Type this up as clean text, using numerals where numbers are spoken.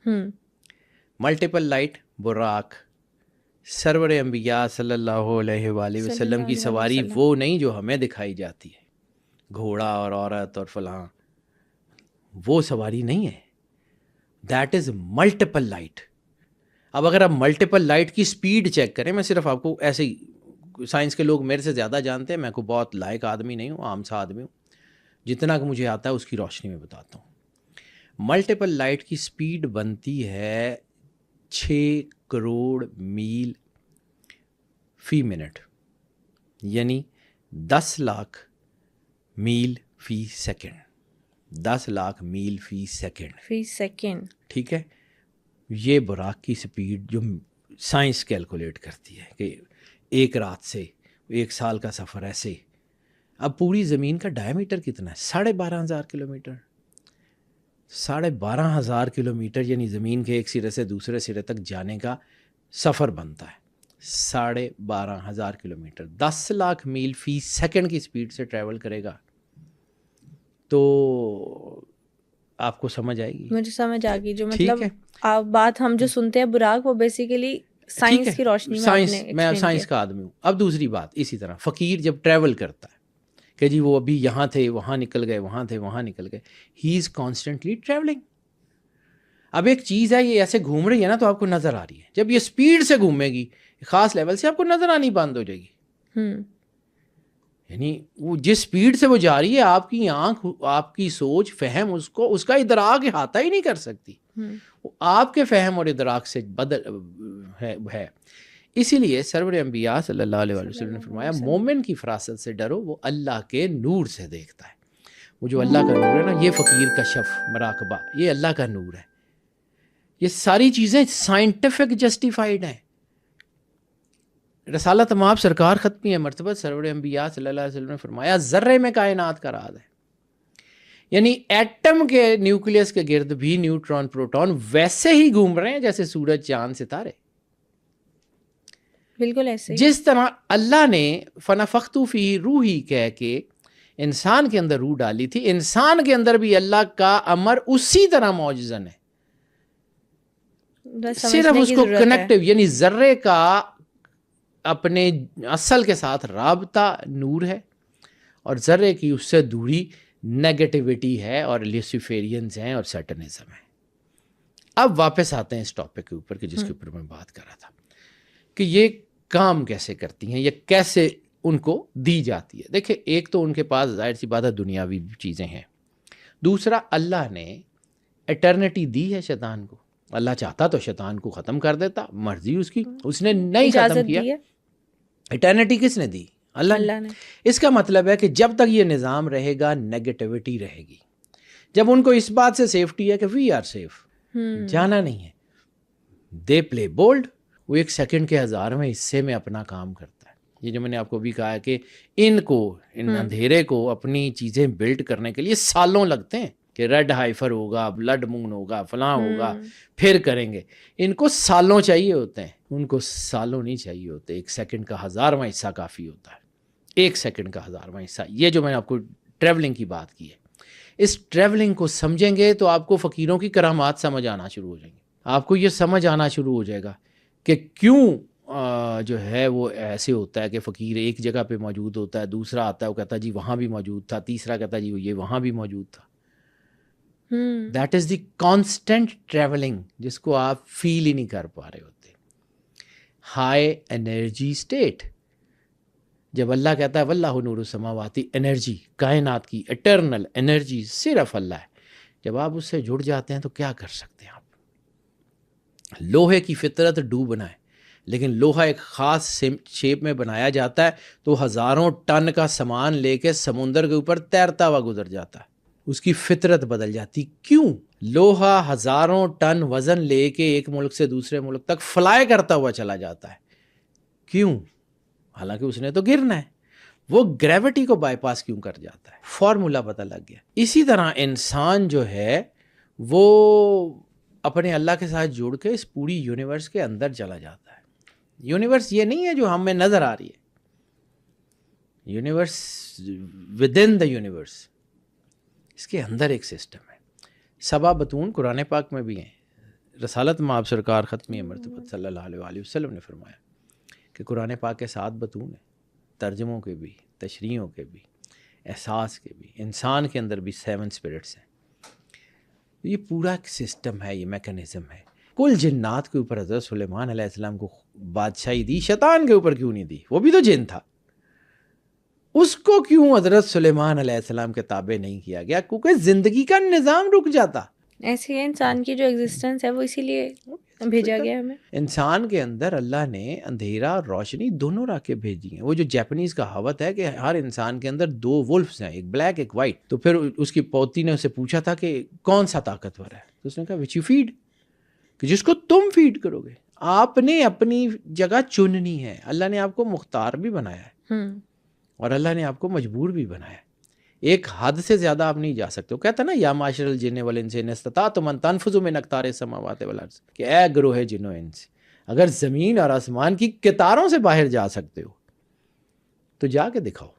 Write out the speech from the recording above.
Multiple light Buraq, سرور انبیاء صلی اللہ علیہ وآلہ وسلم کی سواری وہ نہیں جو ہمیں دکھائی جاتی ہے، گھوڑا اور عورت اور فلاں، وہ سواری نہیں ہے. That is multiple light. اب اگر آپ ملٹیپل لائٹ کی سپیڈ چیک کریں، میں صرف آپ کو ایسے ہی، سائنس کے لوگ میرے سے زیادہ جانتے ہیں، میں کوئی بہت لائق آدمی نہیں ہوں، عام سا آدمی ہوں، جتنا کہ مجھے آتا ہے اس کی روشنی میں بتاتا ہوں. ملٹیپل لائٹ کی سپیڈ بنتی ہے 6 کروڑ میل فی منٹ، یعنی 10 لاکھ میل فی سیکنڈ. 10 لاکھ میل فی سیکنڈ. ٹھیک ہے، یہ براق کی سپیڈ جو سائنس کیلکولیٹ کرتی ہے کہ ایک رات سے 1 سال کا سفر ایسے. اب پوری زمین کا ڈائیمیٹر کتنا ہے؟ 12,500 کلومیٹر. 12,500 کلومیٹر یعنی زمین کے ایک سرے سے دوسرے سرے تک جانے کا سفر بنتا ہے 12,500 کلومیٹر. 10 لاکھ میل فی سیکنڈ کی سپیڈ سے ٹریول کرے گا تو آپ کو سمجھ آئے گی. مجھے سمجھ آ گئی، جو مطلب بات ہم جو سنتے ہیں براق، وہ بیسیکلی سائنس کی روشنی میں. میں سائنس کا آدمی ہوں. اب دوسری بات، اسی طرح فقیر جب ٹریول کرتا ہے کہ جی وہ ابھی یہاں تھے وہاں نکل گئے، وہاں تھے وہاں نکل گئے، ہی از کانسٹنٹلی ٹریولنگ. اب ایک چیز ہے، یہ ایسے گھوم رہی ہے نا تو آپ کو نظر آ رہی ہے، جب یہ سپیڈ سے گھومے گی خاص لیول سے آپ کو نظر آنی بند ہو جائے گی. یعنی وہ جس سپیڈ سے وہ جا رہی ہے، آپ کی آنکھ، آپ کی سوچ، فہم اس کا ادراک احاطہ ہی نہیں کر سکتی. وہ آپ کے فہم اور ادراک سے بدل ہے. اسی لیے سرور انبیاء صلی اللہ علیہ وسلم نے فرمایا مومن کی فراست سے ڈرو، وہ اللہ کے نور سے دیکھتا ہے. وہ جو اللہ کا نور ہے نا، یہ فقیر کشف مراقبہ، یہ اللہ کا نور ہے. یہ ساری چیزیں سائنٹیفک جسٹیفائڈ ہیں. رسالت مآب سرکار ختمی ہے مرتبہ سرور انبیاء صلی اللہ علیہ وسلم نے فرمایا ذرے میں کائنات کا راز ہے. یعنی ایٹم کے نیوکلیس کے گرد بھی نیوٹران پروٹون ویسے ہی گھوم رہے ہیں جیسے سورج چاند ستارے. بالکل ایسے جس طرح اللہ نے فنفخت فیہ روحی کہہ کے انسان کے اندر روح ڈالی تھی، انسان کے اندر بھی اللہ کا امر اسی طرح موجزن ہے. صرف اس کو کنیکٹو، یعنی ذرے کا اپنے اصل کے ساتھ رابطہ نور ہے، اور ذرے کی اس سے دوری نیگیٹیوٹی ہے اور لیسیفیرینز ہیں اور سیٹنزم ہے. اب واپس آتے ہیں اس ٹاپک کے اوپر کہ جس کے اوپر میں بات کر رہا تھا کہ یہ کام کیسے کرتی ہیں، یہ کیسے ان کو دی جاتی ہے. دیکھیں، ایک تو ان کے پاس ظاہر سی بات ہے دنیاوی چیزیں ہیں، دوسرا اللہ نے ایٹرنٹی دی ہے شیطان کو. اللہ چاہتا تو شیطان کو ختم کر دیتا، مرضی اس کی، اس نے نہیں ختم کیا. ایٹرنٹی کس نے دی؟ اللہ نے. اس کا مطلب ہے کہ جب تک یہ نظام رہے گا نیگیٹیوٹی رہے گی. جب ان کو اس بات سے سیفٹی ہے کہ وی آر سیف، جانا نہیں ہے، دے پلے بولڈ. وہ 1 سیکنڈ کے 1000ویں حصے میں اپنا کام کرتا ہے. یہ جو میں نے آپ کو بھی کہا ہے کہ ان اندھیرے کو اپنی چیزیں بلڈ کرنے کے لیے سالوں لگتے ہیں کہ ریڈ ہائفر ہوگا، بلڈ مون ہوگا، فلاں ہوگا، پھر کریں گے. ان کو سالوں چاہیے ہوتے ہیں، ان کو سالوں نہیں چاہیے ہوتے. 1 سیکنڈ کا 1000واں حصہ کافی ہوتا ہے. 1 سیکنڈ کا 1000واں حصہ. یہ جو میں نے آپ کو ٹریولنگ کی بات کی ہے، اس ٹریولنگ کو سمجھیں گے تو آپ کو فقیروں کی کرامات سمجھ آنا شروع ہو جائیں گے. آپ کو یہ سمجھ آنا شروع ہو جائے گا کہ کیوں جو ہے وہ ایسے ہوتا ہے کہ فقیر ایک جگہ پہ موجود ہوتا ہے، دوسرا آتا ہے وہ کہتا ہے جی وہاں بھی موجود تھا، تیسرا کہتا ہے جی یہ وہاں بھی موجود تھا. That is the constant travelling جس کو آپ فیل ہی نہیں کر پا رہے ہوتے. High energy state. جب اللہ کہتا ہے واللہ نور السماوات، انرجی کائنات کی اٹرنل انرجی صرف اللہ ہے. جب آپ اس سے جڑ جاتے ہیں تو کیا کر سکتے ہیں آپ؟ لوہے کی فطرت ڈوبنا ہے، لیکن لوہا ایک خاص شیپ میں بنایا جاتا ہے تو 1000 ٹن کا سامان لے کے سمندر کے اوپر تیرتا ہوا گزر جاتا ہے. اس کی فطرت بدل جاتی. کیوں؟ لوہا 1000 ٹن وزن لے کے ایک ملک سے دوسرے ملک تک فلائی کرتا ہوا چلا جاتا ہے. کیوں؟ حالانکہ اس نے تو گرنا ہے. وہ گریوٹی کو بائی پاس کیوں کر جاتا ہے؟ فارمولا پتہ لگ گیا. اسی طرح انسان جو ہے وہ اپنے اللہ کے ساتھ جڑ کے اس پوری یونیورس کے اندر چلا جاتا ہے. یونیورس یہ نہیں ہے جو ہمیں نظر آ رہی ہے، universe within the universe, اس کے اندر ایک سسٹم ہے. 7 بطون قرآن پاک میں بھی ہیں. رسالت مآب سرکار ختمی مرتبہ صلی اللہ علیہ وسلم نے فرمایا کہ قرآن پاک کے 7 بطون ہیں، ترجموں کے بھی، تشریحوں کے بھی، احساس کے بھی، انسان کے اندر بھی 7 اسپرٹس ہیں. یہ پورا ایک سسٹم ہے، یہ میکنزم ہے. کل جنات کے اوپر حضرت سلیمان علیہ السلام کو بادشاہی دی، شیطان کے اوپر کیوں نہیں دی؟ وہ بھی تو جن تھا. اس کو کیوں حضرت سلیمان علیہ السلام کے تابع نہیں کیا گیا؟ کیونکہ زندگی کا نظام رک جاتا. ایسے ہی انسان کی جو ایگزسٹنس ہے وہ اسی لیے بھیجا گیا ہمیں. انسان کے اندر اللہ نے اندھیرا اور روشنی دونوں رکھ بھیجی ہیں. وہ جو جیپنیز کہاوت ہے کہ ہر انسان کے اندر 2 وولفز ہیں، ایک بلیک ایک وائٹ. تو پھر اس کی پوتی نے اسے پوچھا تھا کہ کون سا طاقتور ہے، تو اس نے کہا وچ یو فیڈ، کہ جس کو تم فیڈ کرو گے. آپ نے اپنی جگہ چننی ہے. اللہ نے آپ کو مختار بھی بنایا ہے اور اللہ نے آپ کو مجبور بھی بنایا ہے. ایک حد سے زیادہ آپ نہیں جا سکتے. وہ کہتا ہے نا یا معاشر الجن والانس ان استطعتم ان تنفذوا من اقطار السماوات والارض، کہ اے گروہ جن و انس، اگر زمین اور آسمان کی قطاروں سے باہر جا سکتے ہو تو جا کے دکھاؤ.